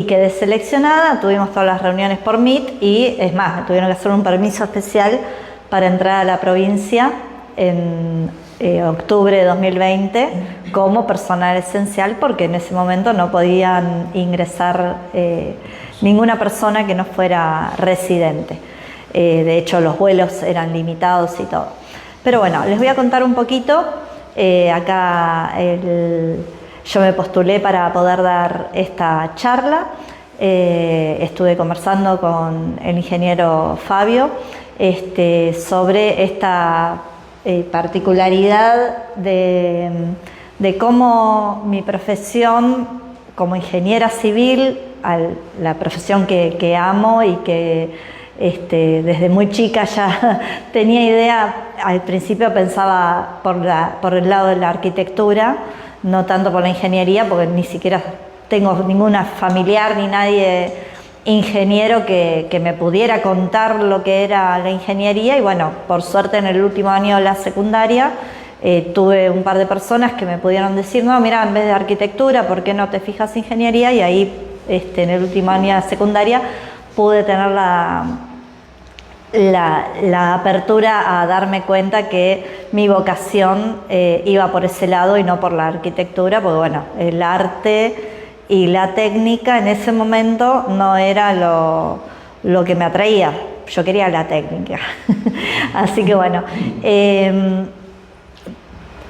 quedé seleccionada, tuvimos todas las reuniones por Meet y es más, me tuvieron que hacer un permiso especial para entrar a la provincia en octubre de 2020 como personal esencial, porque en ese momento no podían ingresar ninguna persona que no fuera residente. De hecho, los vuelos eran limitados y todo. Pero bueno, les voy a contar un poquito. Yo me postulé para poder dar esta charla. Estuve conversando con el ingeniero Fabio sobre esta particularidad de cómo mi profesión como ingeniera civil, la profesión que amo y que desde muy chica ya tenía idea. Al principio pensaba por el lado de la arquitectura, no tanto por la ingeniería, porque ni siquiera tengo ninguna familiar ni nadie ingeniero que me pudiera contar lo que era la ingeniería. Y bueno, por suerte en el último año de la secundaria tuve un par de personas que me pudieron decir, no, mira, en vez de arquitectura, ¿por qué no te fijas en ingeniería? Y ahí en el último año de la secundaria pude tener la apertura a darme cuenta que mi vocación iba por ese lado y no por la arquitectura, porque bueno, el arte y la técnica en ese momento no era lo que me atraía. Yo quería la técnica. Así que bueno,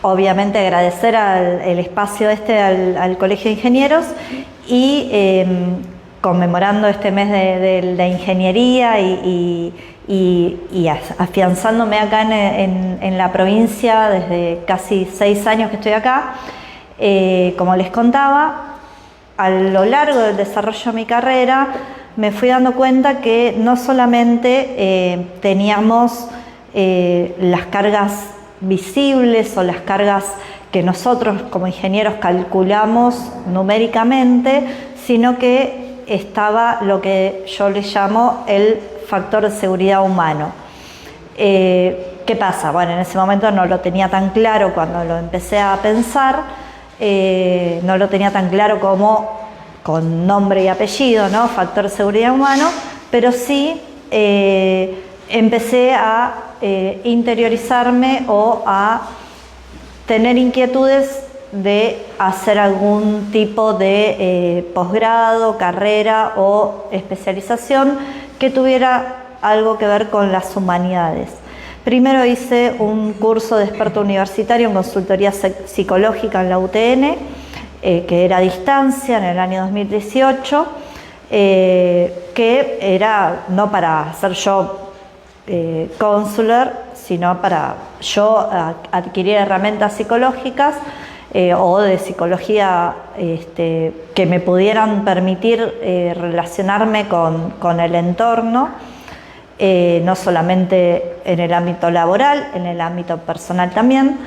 obviamente agradecer el espacio al Colegio de Ingenieros y conmemorando este mes de la ingeniería y afianzándome acá en la provincia desde casi 6 años que estoy acá. Como les contaba, a lo largo del desarrollo de mi carrera me fui dando cuenta que no solamente teníamos las cargas visibles o las cargas que nosotros como ingenieros calculamos numéricamente, sino que estaba lo que yo le llamo el factor de seguridad humano. ¿Qué pasa? Bueno, en ese momento no lo tenía tan claro cuando lo empecé a pensar, no lo tenía tan claro como con nombre y apellido, ¿no? Factor de seguridad humano, pero sí empecé a interiorizarme o a tener inquietudes de hacer algún tipo de posgrado, carrera o especialización que tuviera algo que ver con las humanidades. Primero hice un curso de experto universitario en consultoría psicológica en la UTN, que era a distancia en el año 2018, que era no para ser yo counselor, sino para yo adquirir herramientas psicológicas o de psicología que me pudieran permitir relacionarme con el entorno, no solamente en el ámbito laboral, en el ámbito personal también.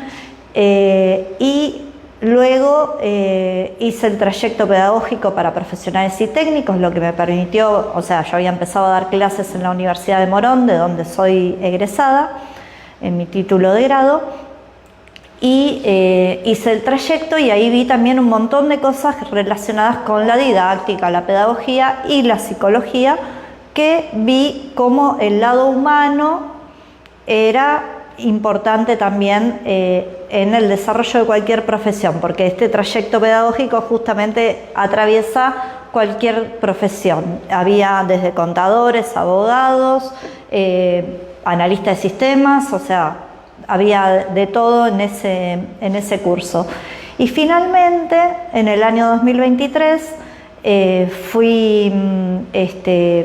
Y luego hice el trayecto pedagógico para profesionales y técnicos, lo que me permitió, o sea, yo había empezado a dar clases en la Universidad de Morón, de donde soy egresada, en mi título de grado, y hice el trayecto y ahí vi también un montón de cosas relacionadas con la didáctica, la pedagogía y la psicología, que vi como el lado humano era importante también en el desarrollo de cualquier profesión, porque este trayecto pedagógico justamente atraviesa cualquier profesión. Había desde contadores, abogados, analistas de sistemas, o sea, había de todo en ese curso. Y finalmente, en el año 2023, fui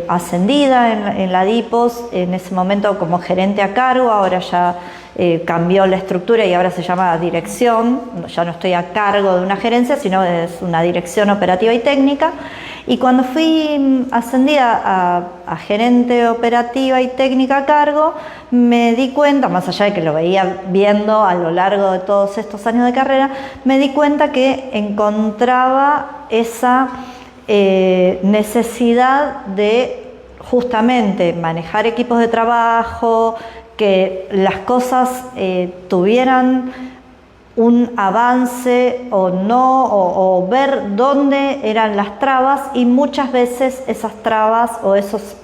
ascendida en la DIPOS, en ese momento como gerente a cargo. Ahora ya cambió la estructura y ahora se llama dirección. Ya no estoy a cargo de una gerencia, sino es una dirección operativa y técnica. Y cuando fui ascendida a gerente operativa y técnica a cargo, me di cuenta, más allá de que lo veía viendo a lo largo de todos estos años de carrera, me di cuenta que encontraba esa necesidad de justamente manejar equipos de trabajo, que las cosas tuvieran un avance o no, o ver dónde eran las trabas, y muchas veces esas trabas o esos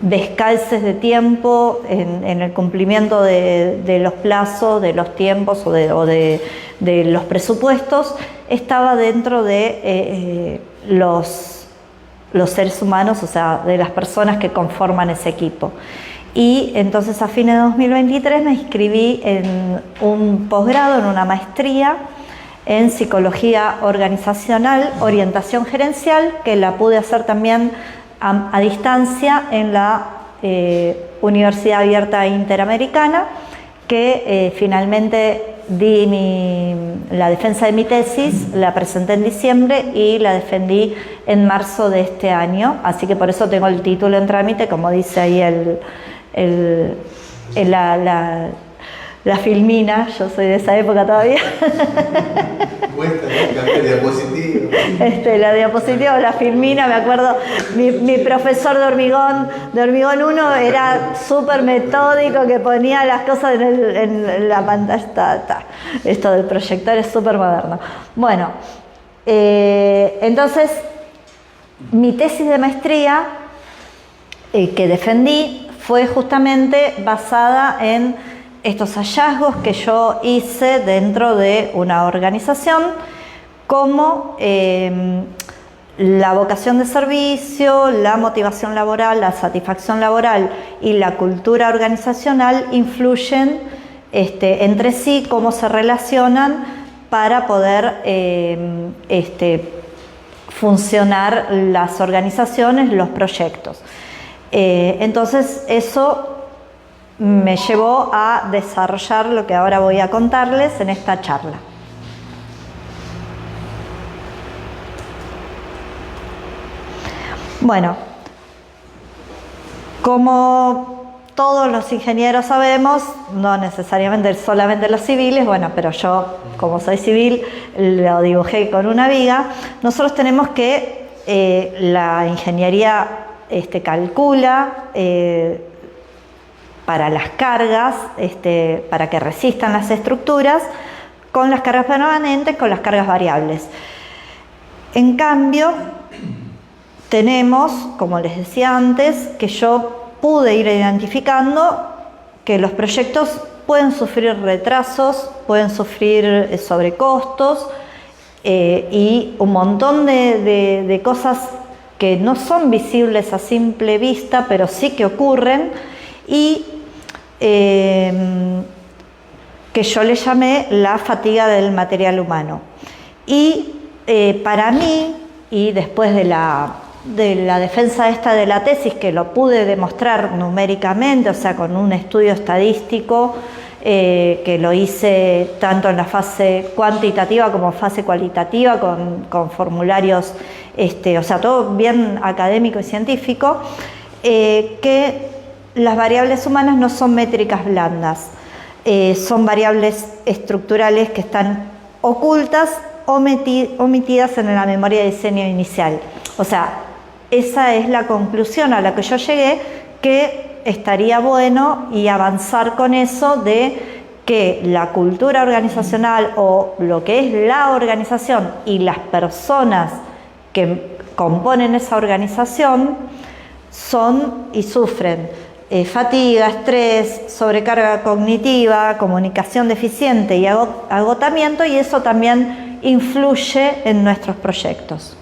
descalces de tiempo en el cumplimiento de los plazos, de los tiempos o de los presupuestos, estaba dentro de los seres humanos, o sea, de las personas que conforman ese equipo. Y entonces a fines de 2023 me inscribí en un posgrado, en una maestría en psicología organizacional, orientación gerencial, que la pude hacer también a distancia en la Universidad Abierta Interamericana, que finalmente di la defensa de mi tesis, la presenté en diciembre y la defendí en marzo de este año, así que por eso tengo el título en trámite, como dice ahí la filmina. Yo soy de esa época todavía. Cuesta, ¿no? La diapositiva o la filmina, me acuerdo, mi profesor de hormigón 1 era súper metódico, que ponía las cosas en la pantalla. Esto del proyector es súper moderno. Bueno, entonces mi tesis de maestría que defendí fue justamente basada en estos hallazgos que yo hice dentro de una organización, como la vocación de servicio, la motivación laboral, la satisfacción laboral y la cultura organizacional influyen entre sí, cómo se relacionan para poder funcionar las organizaciones, los proyectos. Entonces eso me llevó a desarrollar lo que ahora voy a contarles en esta charla. Bueno, como todos los ingenieros sabemos, no necesariamente solamente los civiles, bueno, pero yo, como soy civil, lo dibujé con una viga. Nosotros tenemos que la ingeniería calcula para las cargas, para que resistan las estructuras, con las cargas permanentes, con las cargas variables. En cambio, tenemos, como les decía antes, que yo pude ir identificando que los proyectos pueden sufrir retrasos, pueden sufrir sobrecostos y un montón de cosas que no son visibles a simple vista, pero sí que ocurren, y que yo le llamé la fatiga del material humano. Y para mí, y después de la defensa esta de la tesis, que lo pude demostrar numéricamente, o sea, con un estudio estadístico, que lo hice tanto en la fase cuantitativa como fase cualitativa, con formularios, o sea, todo bien académico y científico, que las variables humanas no son métricas blandas, son variables estructurales que están ocultas o omitidas en la memoria de diseño inicial. O sea, esa es la conclusión a la que yo llegué, que estaría bueno y avanzar con eso de que la cultura organizacional, o lo que es la organización y las personas que componen esa organización, son y sufren fatiga, estrés, sobrecarga cognitiva, comunicación deficiente y agotamiento, y eso también influye en nuestros proyectos.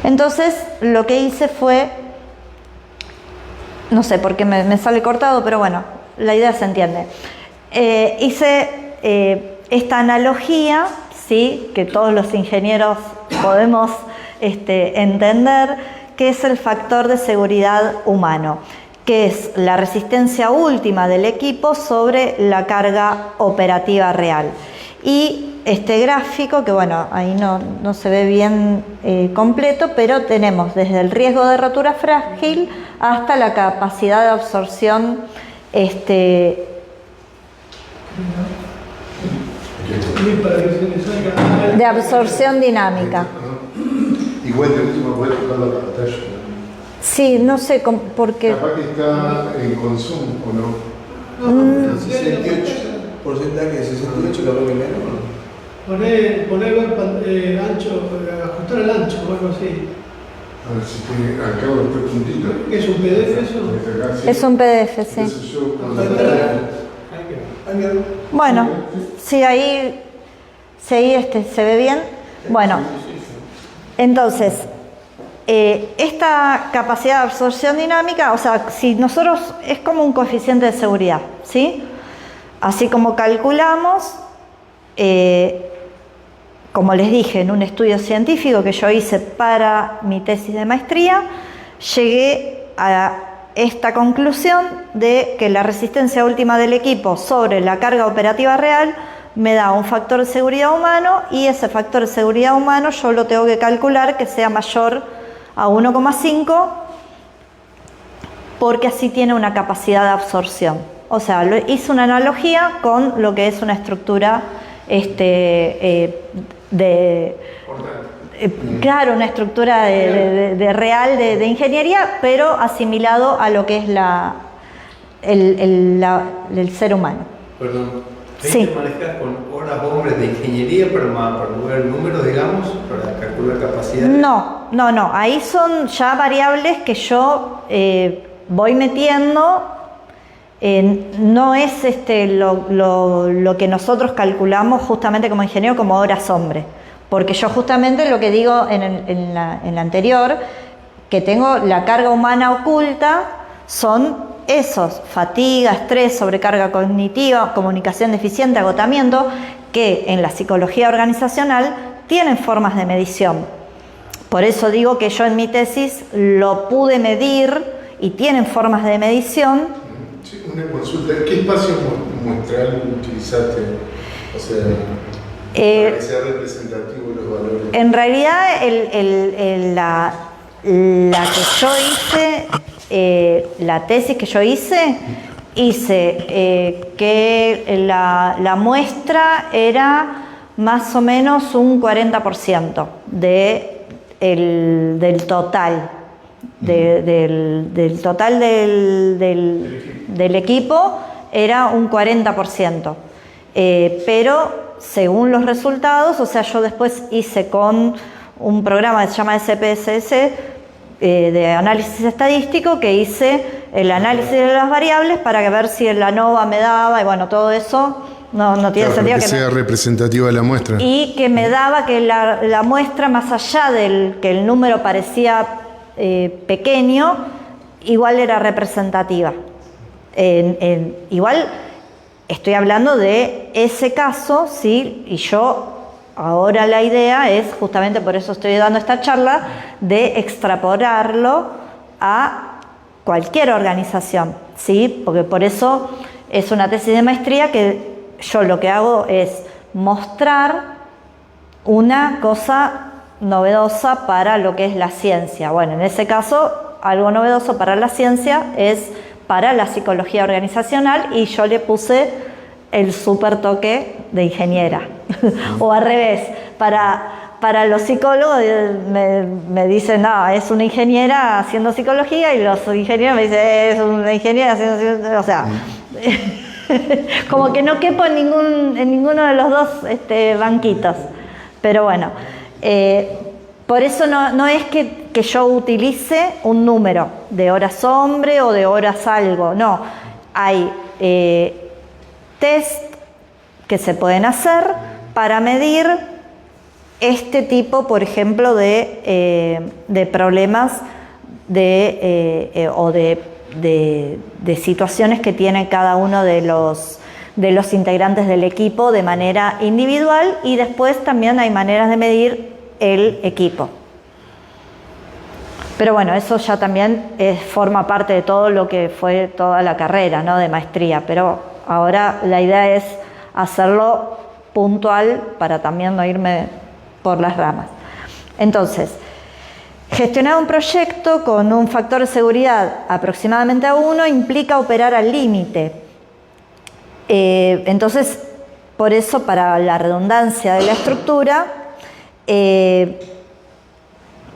Entonces, lo que hice fue, no sé por qué me sale cortado, pero bueno, la idea se entiende. Hice esta analogía, ¿sí?, que todos los ingenieros podemos entender, que es el factor de seguridad humano, que es la resistencia última del equipo sobre la carga operativa real. Y este gráfico, que bueno, ahí no se ve bien completo, pero tenemos desde el riesgo de rotura frágil hasta la capacidad de absorción de absorción dinámica. Igual de última puede tocar la pantalla. Sí, no sé por qué. Capaz que está en consumo o no. 68. porcentaje de 68, capaz que menos. Poner ancho, ajustar el ancho o algo así. A ver si tiene acá los 3 puntitos. ¿Es un PDF eso? Es un PDF, sí. Entonces yo Bueno, sí, ahí se ve bien. Bueno, entonces, esta capacidad de absorción dinámica, o sea, si nosotros, es como un coeficiente de seguridad, ¿sí? Así como calculamos, como les dije, en un estudio científico que yo hice para mi tesis de maestría, llegué a esta conclusión de que la resistencia última del equipo sobre la carga operativa real me da un factor de seguridad humano, y ese factor de seguridad humano yo lo tengo que calcular que sea mayor a 1,5, porque así tiene una capacidad de absorción. O sea, hice una analogía con lo que es una estructura claro, una estructura real de ingeniería, pero asimilado a lo que es el ser humano. Perdón, Sí. ¿te manejas con horas hombres de ingeniería para mover números, digamos, para calcular capacidad? No. Ahí son ya variables que yo voy metiendo. No es lo que nosotros calculamos justamente como ingeniero como horas hombre, porque yo justamente lo que digo en la anterior, que tengo la carga humana oculta, son esos: fatiga, estrés, sobrecarga cognitiva, comunicación deficiente, agotamiento, que en la psicología organizacional tienen formas de medición. Por eso digo que yo en mi tesis lo pude medir y tienen formas de medición. Sí, una consulta. ¿Qué espacio muestral utilizaste? O sea, para que sea representativo de los valores. En realidad, la que yo hice, la tesis que yo hice que la muestra era más o menos un 40% del total. Del total del equipo era un 40%. Pero según los resultados, o sea, yo después hice con un programa que se llama SPSS de análisis estadístico, que hice el análisis de las variables para ver si el ANOVA me daba, y bueno, todo eso no tiene sentido que sea representativa de la muestra. Y que me daba que la muestra, más allá del que el número parecía pequeño, igual era representativa. Igual estoy hablando de ese caso, ¿sí? Y yo ahora la idea es, justamente por eso estoy dando esta charla, de extrapolarlo a cualquier organización, ¿sí? Porque por eso es una tesis de maestría que yo lo que hago es mostrar una cosa novedosa para lo que es la ciencia. Bueno, en ese caso, algo novedoso para la ciencia es para la psicología organizacional, y yo le puse el super toque de ingeniera. O al revés, para los psicólogos me dicen, no, es una ingeniera haciendo psicología, y los ingenieros me dicen, es una ingeniera haciendo, o sea, como que no quepo en ninguno de los dos banquitos. Pero bueno, por eso no es que yo utilice un número de horas hombre o de horas algo, no. Hay test que se pueden hacer para medir este tipo, por ejemplo, de problemas o de situaciones que tiene cada uno de los integrantes del equipo de manera individual, y después también hay maneras de medir el equipo. Pero bueno, eso ya también forma parte de todo lo que fue toda la carrera, ¿no?, de maestría, pero ahora la idea es hacerlo puntual para también no irme por las ramas. Entonces, gestionar un proyecto con un factor de seguridad aproximadamente a 1 implica operar al límite. Entonces, por eso, para la redundancia de la estructura,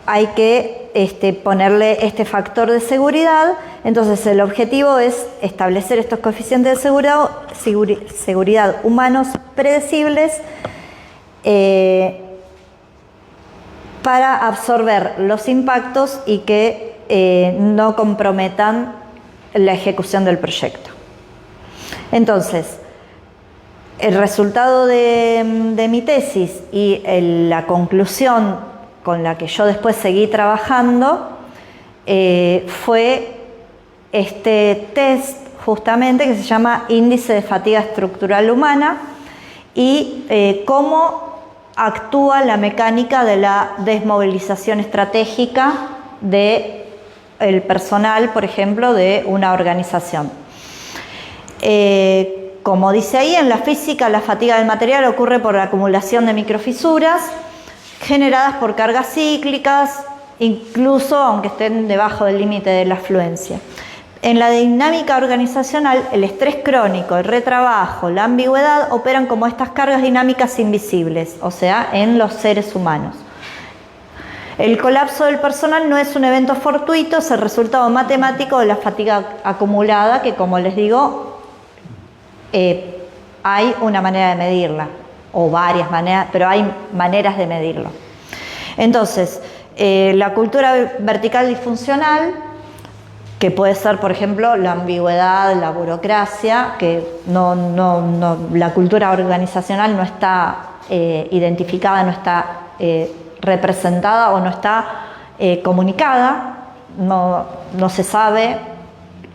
hay que ponerle este factor de seguridad Entonces, el objetivo es establecer estos coeficientes de seguridad humanos predecibles para absorber los impactos y que no comprometan la ejecución del proyecto. Entonces, el resultado de mi tesis y la conclusión con la que yo después seguí trabajando fue este test justamente que se llama Índice de Fatiga Estructural Humana y cómo actúa la mecánica de la desmovilización estratégica del personal, por ejemplo, de una organización. Como dice ahí, en la física la fatiga del material ocurre por la acumulación de microfisuras generadas por cargas cíclicas, incluso aunque estén debajo del límite de la afluencia. En la dinámica organizacional, el estrés crónico, el retrabajo, la ambigüedad operan como estas cargas dinámicas invisibles, o sea, en los seres humanos. El colapso del personal no es un evento fortuito, es el resultado matemático de la fatiga acumulada, que como les digo, hay una manera de medirla, o varias maneras, pero hay maneras de medirlo. Entonces, la cultura vertical disfuncional, que puede ser, por ejemplo, la ambigüedad, la burocracia, que la cultura organizacional no está identificada, no está representada o no está comunicada, no se sabe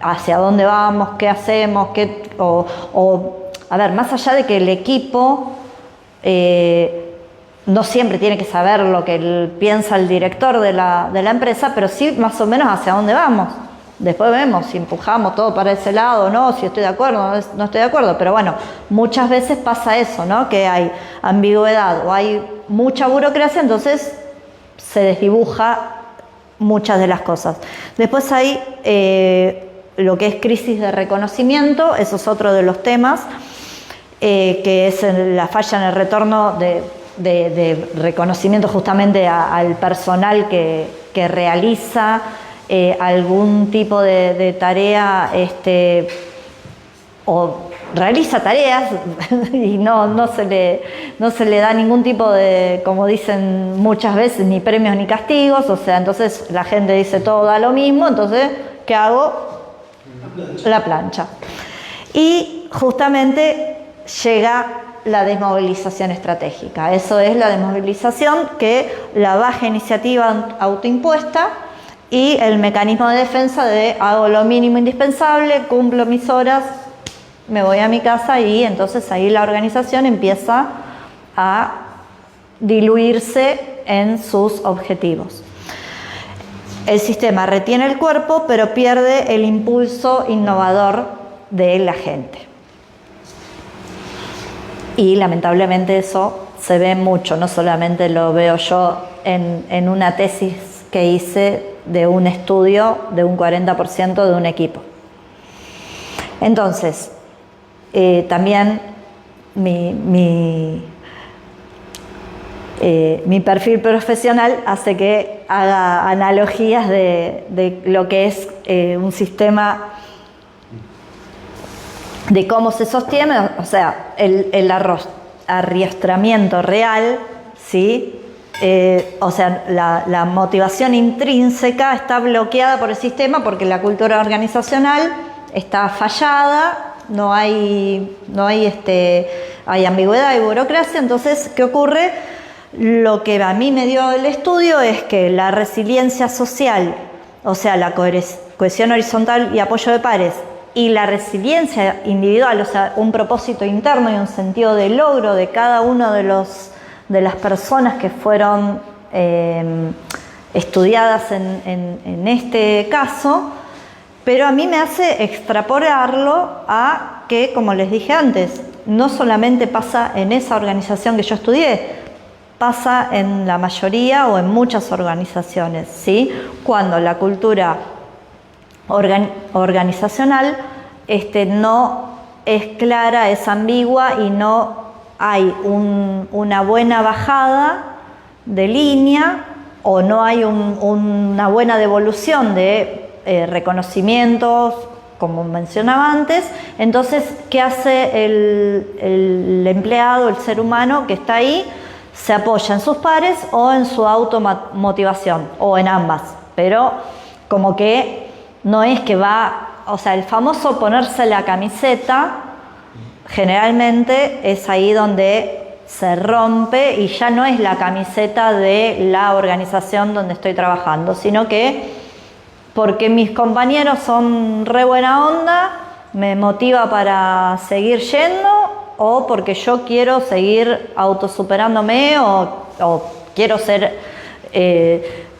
hacia dónde vamos, qué hacemos, a ver, más allá de que el equipo no siempre tiene que saber lo que piensa el director de la empresa, pero sí más o menos hacia dónde vamos. Después vemos si empujamos todo para ese lado o no, si estoy de acuerdo o no estoy de acuerdo, pero bueno, muchas veces pasa eso, ¿no? Que hay ambigüedad o hay mucha burocracia, entonces se desdibuja muchas de las cosas. Después hay lo que es crisis de reconocimiento, eso es otro de los temas, que es la falla en el retorno de reconocimiento justamente al personal que realiza algún tipo de tarea o realiza tareas y no se le da ningún tipo de, como dicen muchas veces, ni premios ni castigos, o sea, entonces la gente dice todo da lo mismo, entonces, ¿qué hago? La plancha. Y justamente llega la desmovilización estratégica. Eso es la desmovilización, que la baja iniciativa autoimpuesta y el mecanismo de defensa de hago lo mínimo indispensable, cumplo mis horas, me voy a mi casa, y entonces ahí la organización empieza a diluirse en sus objetivos. El sistema retiene el cuerpo, pero pierde el impulso innovador de la gente. Y lamentablemente eso se ve mucho, no solamente lo veo yo en una tesis que hice de un estudio de un 40% de un equipo. Entonces, también mi perfil profesional hace que haga analogías de lo que es un sistema, de cómo se sostiene, o sea, el arriestramiento real, ¿sí? O sea, la motivación intrínseca está bloqueada por el sistema porque la cultura organizacional está fallada, hay ambigüedad y burocracia. Entonces, ¿qué ocurre? Lo que a mí me dio el estudio es que la resiliencia social, o sea, la cohesión horizontal y apoyo de pares, y la resiliencia individual, o sea, un propósito interno y un sentido de logro de cada uno de las personas que fueron estudiadas en este caso, pero a mí me hace extrapolarlo a que, como les dije antes, no solamente pasa en esa organización que yo estudié, pasa en la mayoría o en muchas organizaciones, ¿sí? Cuando la cultura organizacional no es clara, es ambigua y no hay una buena bajada de línea, o no hay una buena devolución de reconocimientos, como mencionaba antes. Entonces, ¿qué hace el empleado, el ser humano que está ahí? Se apoya en sus pares o en su automotivación, o en ambas, pero como que no es que va, o sea, el famoso ponerse la camiseta, generalmente es ahí donde se rompe y ya no es la camiseta de la organización donde estoy trabajando, sino que porque mis compañeros son re buena onda, me motiva para seguir yendo, o porque yo quiero seguir autosuperándome o quiero ser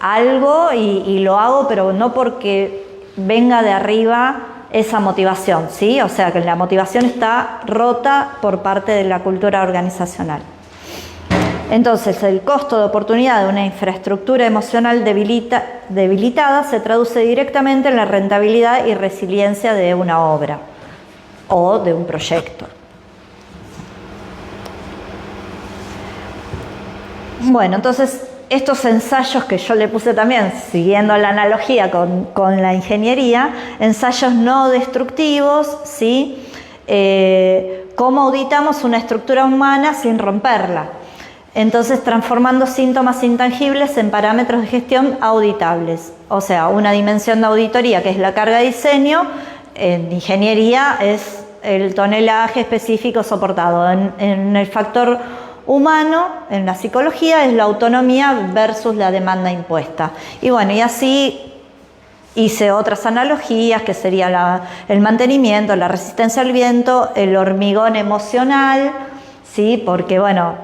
algo y lo hago, pero no porque venga de arriba esa motivación, ¿sí? O sea, que la motivación está rota por parte de la cultura organizacional. Entonces, el costo de oportunidad de una infraestructura emocional debilitada se traduce directamente en la rentabilidad y resiliencia de una obra o de un proyecto. Bueno, entonces, estos ensayos que yo le puse también, siguiendo la analogía con la ingeniería, ensayos no destructivos, ¿sí? ¿Cómo auditamos una estructura humana sin romperla? Entonces, transformando síntomas intangibles en parámetros de gestión auditables. O sea, una dimensión de auditoría que es la carga de diseño, en ingeniería es el tonelaje específico soportado. En el factor humano, en la psicología, es la autonomía versus la demanda impuesta. Y bueno, y así hice otras analogías, que sería el mantenimiento, la resistencia al viento, el hormigón emocional, ¿sí? Porque bueno,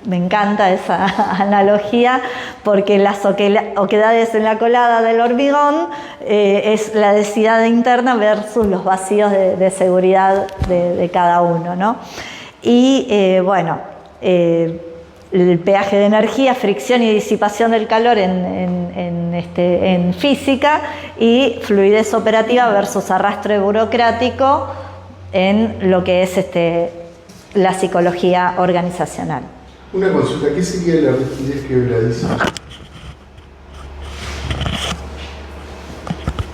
me encanta esa analogía, porque las oquedades en la colada del hormigón es la densidad interna versus los vacíos de seguridad de cada uno, ¿no? Y bueno, el peaje de energía, fricción y disipación del calor en física, y fluidez operativa versus arrastre burocrático en lo que es la psicología organizacional. Una consulta, ¿qué sería la rigidez quebradiza?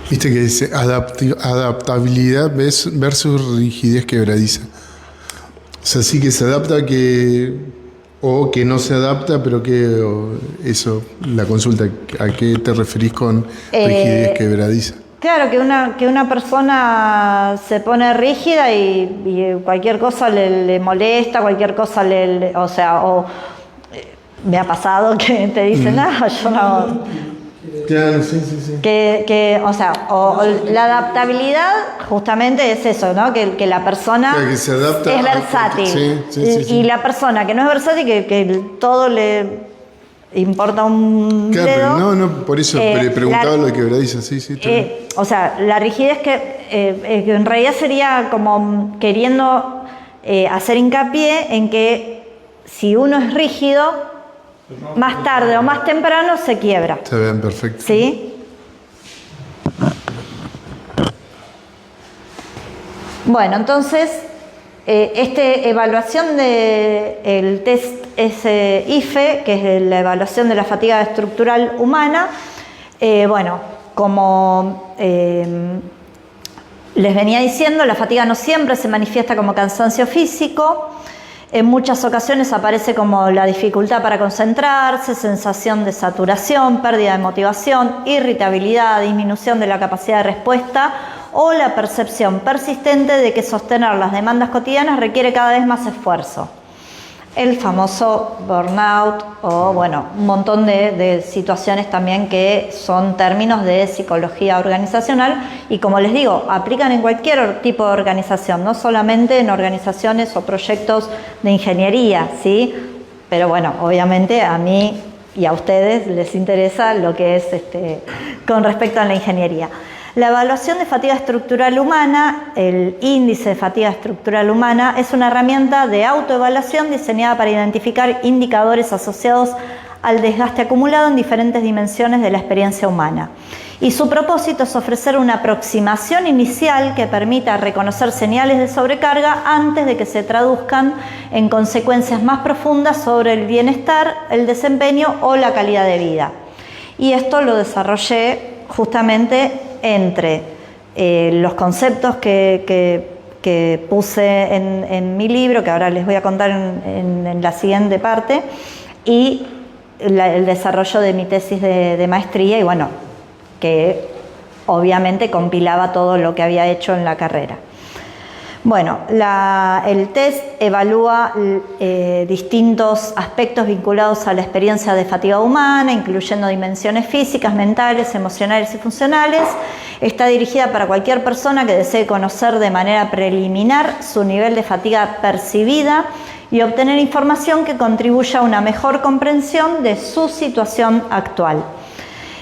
Viste que dice adaptabilidad versus rigidez quebradiza. O sea, sí que se adapta o que no se adapta, pero eso, la consulta, ¿a qué te referís con rigidez quebradiza? Claro, que una persona se pone rígida y cualquier cosa le molesta, cualquier cosa me ha pasado que te dicen, yo no. Claro, sí. La adaptabilidad justamente es eso, ¿no? Que la persona que se adapta es versátil. Y la persona que no es versátil, que todo le importa un dedo. Pero no, por eso preguntaba lo de quebradiza, sí. La rigidez que en realidad sería como queriendo hacer hincapié en que si uno es rígido, más tarde o más temprano se quiebra. Se ven perfecto. ¿Sí? Bueno, entonces, esta evaluación del test IFE, que es la evaluación de la fatiga estructural humana, como les venía diciendo, la fatiga no siempre se manifiesta como cansancio físico. En muchas ocasiones aparece como la dificultad para concentrarse, sensación de saturación, pérdida de motivación, irritabilidad, disminución de la capacidad de respuesta o la percepción persistente de que sostener las demandas cotidianas requiere cada vez más esfuerzo. El famoso burnout o un montón de situaciones también que son términos de psicología organizacional y, como les digo, aplican en cualquier tipo de organización, no solamente en organizaciones o proyectos de ingeniería, ¿sí? Pero obviamente a mí y a ustedes les interesa lo que es con respecto a la ingeniería. La evaluación de fatiga estructural humana, el índice de fatiga estructural humana, es una herramienta de autoevaluación diseñada para identificar indicadores asociados al desgaste acumulado en diferentes dimensiones de la experiencia humana. Y su propósito es ofrecer una aproximación inicial que permita reconocer señales de sobrecarga antes de que se traduzcan en consecuencias más profundas sobre el bienestar, el desempeño o la calidad de vida. Y esto lo desarrollé justamente entre los conceptos que puse en mi libro, que ahora les voy a contar en la siguiente parte, y el desarrollo de mi tesis de maestría, y bueno, que obviamente compilaba todo lo que había hecho en la carrera. Bueno, el test evalúa distintos aspectos vinculados a la experiencia de fatiga humana, incluyendo dimensiones físicas, mentales, emocionales y funcionales. Está dirigida para cualquier persona que desee conocer de manera preliminar su nivel de fatiga percibida y obtener información que contribuya a una mejor comprensión de su situación actual.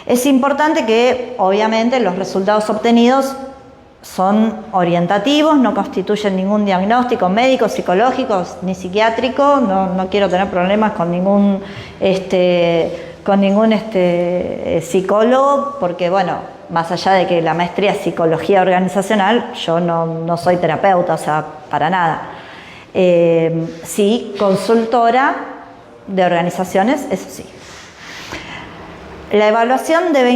Es importante que, obviamente, los resultados obtenidos son orientativos, no constituyen ningún diagnóstico médico, psicológico ni psiquiátrico. No quiero tener problemas con ningún psicólogo, porque bueno, más allá de que la maestría es psicología organizacional, yo no soy terapeuta, o sea, para nada. Sí, consultora de organizaciones, eso sí. La evaluación debe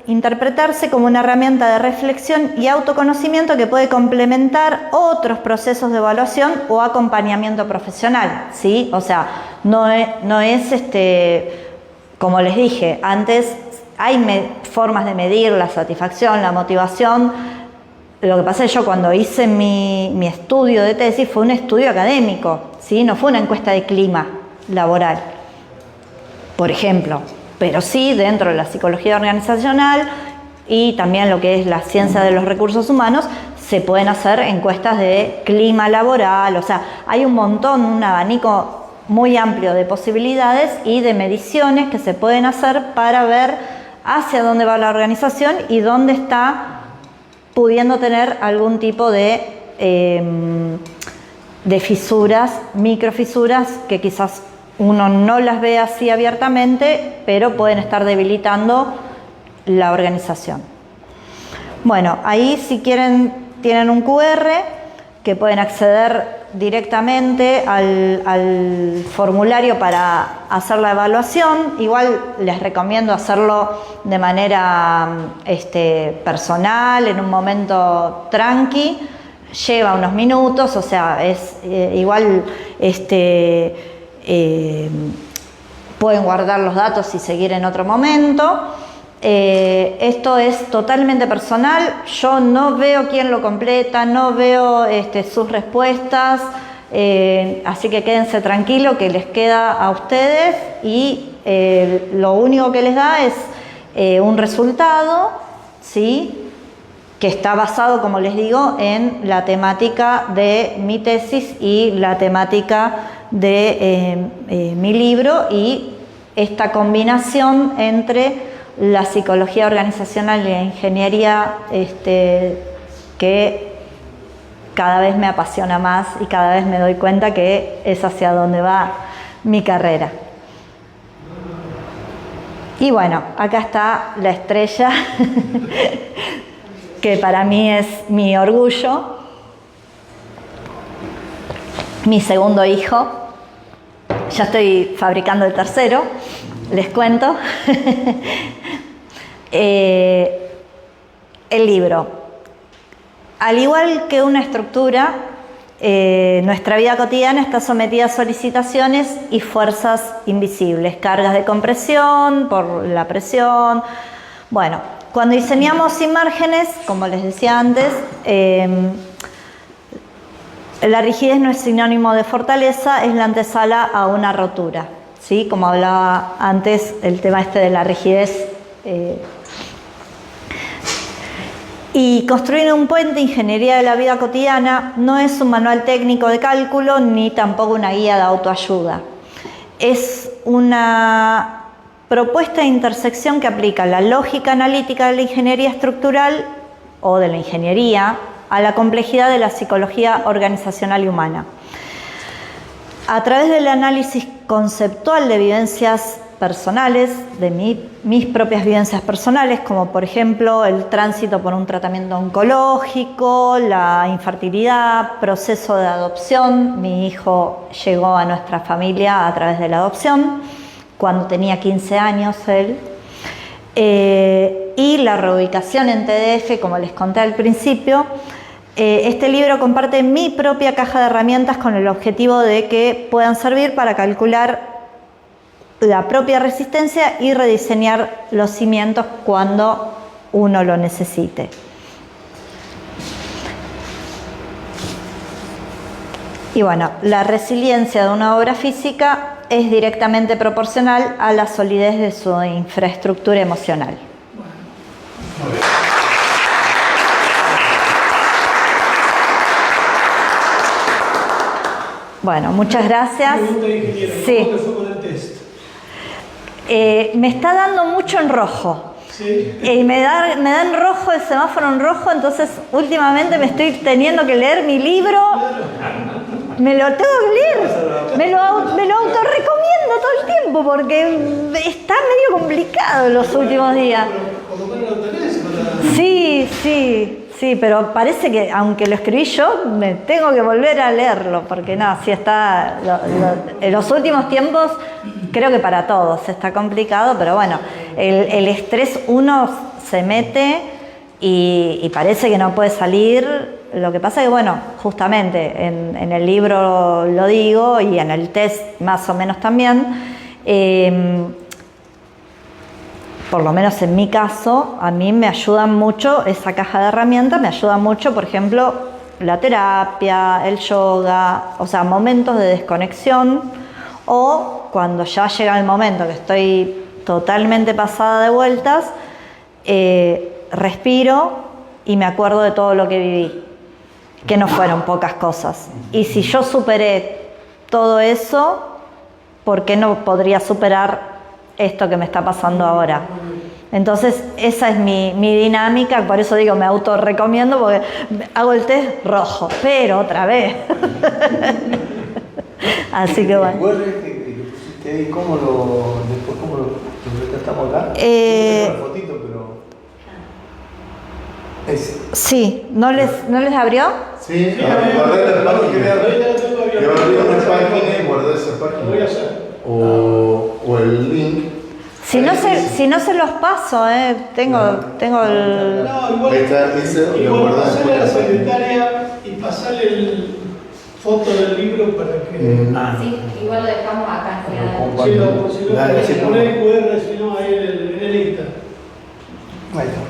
interpretarse como una herramienta de reflexión y autoconocimiento que puede complementar otros procesos de evaluación o acompañamiento profesional, ¿sí? O sea, no es como les dije antes, hay formas de medir la satisfacción, la motivación. Lo que pasa es que yo cuando hice mi estudio de tesis fue un estudio académico, ¿sí? No fue una encuesta de clima laboral, por ejemplo. Pero sí, dentro de la psicología organizacional y también lo que es la ciencia de los recursos humanos, se pueden hacer encuestas de clima laboral. O sea, hay un montón, un abanico muy amplio de posibilidades y de mediciones que se pueden hacer para ver hacia dónde va la organización y dónde está pudiendo tener algún tipo de fisuras, microfisuras, que quizás uno no las ve así abiertamente, pero pueden estar debilitando la organización. Bueno, ahí si quieren tienen un QR que pueden acceder directamente al formulario para hacer la evaluación. Igual les recomiendo hacerlo de manera personal, en un momento tranqui. Lleva unos minutos, o sea, es igual pueden guardar los datos y seguir en otro momento. Esto es totalmente personal. Yo no veo quién lo completa, no veo sus respuestas, así que quédense tranquilos que les queda a ustedes y lo único que les da es un resultado, ¿sí? Que está basado, como les digo, en la temática de mi tesis y la temática de mi libro, y esta combinación entre la psicología organizacional y la ingeniería que cada vez me apasiona más y cada vez me doy cuenta que es hacia donde va mi carrera. Y bueno, acá está la estrella que para mí es mi orgullo, mi segundo hijo. Ya estoy fabricando el tercero, les cuento. El libro. Al igual que una estructura, nuestra vida cotidiana está sometida a solicitaciones y fuerzas invisibles, cargas de compresión por la presión. Bueno, cuando diseñamos imágenes, como les decía antes, la rigidez no es sinónimo de fortaleza, es la antesala a una rotura, ¿sí? Como hablaba antes, el tema de la rigidez. Y construir un puente de ingeniería de la vida cotidiana no es un manual técnico de cálculo ni tampoco una guía de autoayuda. Es una propuesta de intersección que aplica la lógica analítica de la ingeniería estructural o de la ingeniería a la complejidad de la psicología organizacional y humana. A través del análisis conceptual de vivencias personales, de mis propias vivencias personales, como por ejemplo el tránsito por un tratamiento oncológico, la infertilidad, proceso de adopción. Mi hijo llegó a nuestra familia a través de la adopción, cuando tenía 15 años él. y la reubicación en TDF, como les conté al principio. Este libro comparte mi propia caja de herramientas con el objetivo de que puedan servir para calcular la propia resistencia y rediseñar los cimientos cuando uno lo necesite. Y bueno, la resiliencia de una obra física es directamente proporcional a la solidez de su infraestructura emocional. Muy bien. Bueno, muchas gracias. Pregunta, ingeniero, Sí. ¿cómo te fue con el test? Me está dando mucho en rojo. Sí. Me da en rojo el semáforo en rojo, entonces últimamente me estoy teniendo que leer mi libro. Me lo tengo que leer. Me lo autorrecomiendo todo el tiempo porque está medio complicado en los últimos días. Por lo menos lo tenés para... Sí, pero parece que aunque lo escribí yo, me tengo que volver a leerlo, porque no, sí está, en los últimos tiempos creo que para todos está complicado, pero bueno, el estrés uno se mete y parece que no puede salir. Lo que pasa es que, bueno, justamente en el libro lo digo y en el test más o menos también, por lo menos en mi caso, a mí me ayudan mucho, esa caja de herramientas me ayuda mucho, por ejemplo, la terapia, el yoga, o sea, momentos de desconexión, o cuando ya llega el momento que estoy totalmente pasada de vueltas, respiro y me acuerdo de todo lo que viví, que no fueron pocas cosas. Y si yo superé todo eso, ¿por qué no podría superar esto que me está pasando ahora? Entonces esa es mi dinámica, por eso digo, me autorrecomiendo porque hago el test rojo, pero otra vez. Así que bueno. Que pusiste ahí, ¿cómo lo retratamos acá? Una fotito, pero... Sí, ¿no les abrió? Sí, guardé la página. y guardé esa Lo voy a página. hacer. O el link. Si no se los paso, tengo el... No, igual, Ahí está, ese lo igual guardás pasarle a la después. secretaria y pasarle el foto del libro para que... Sí, igual lo dejamos acá. Si lo pones QR, si no, ahí en el Insta. Ahí está.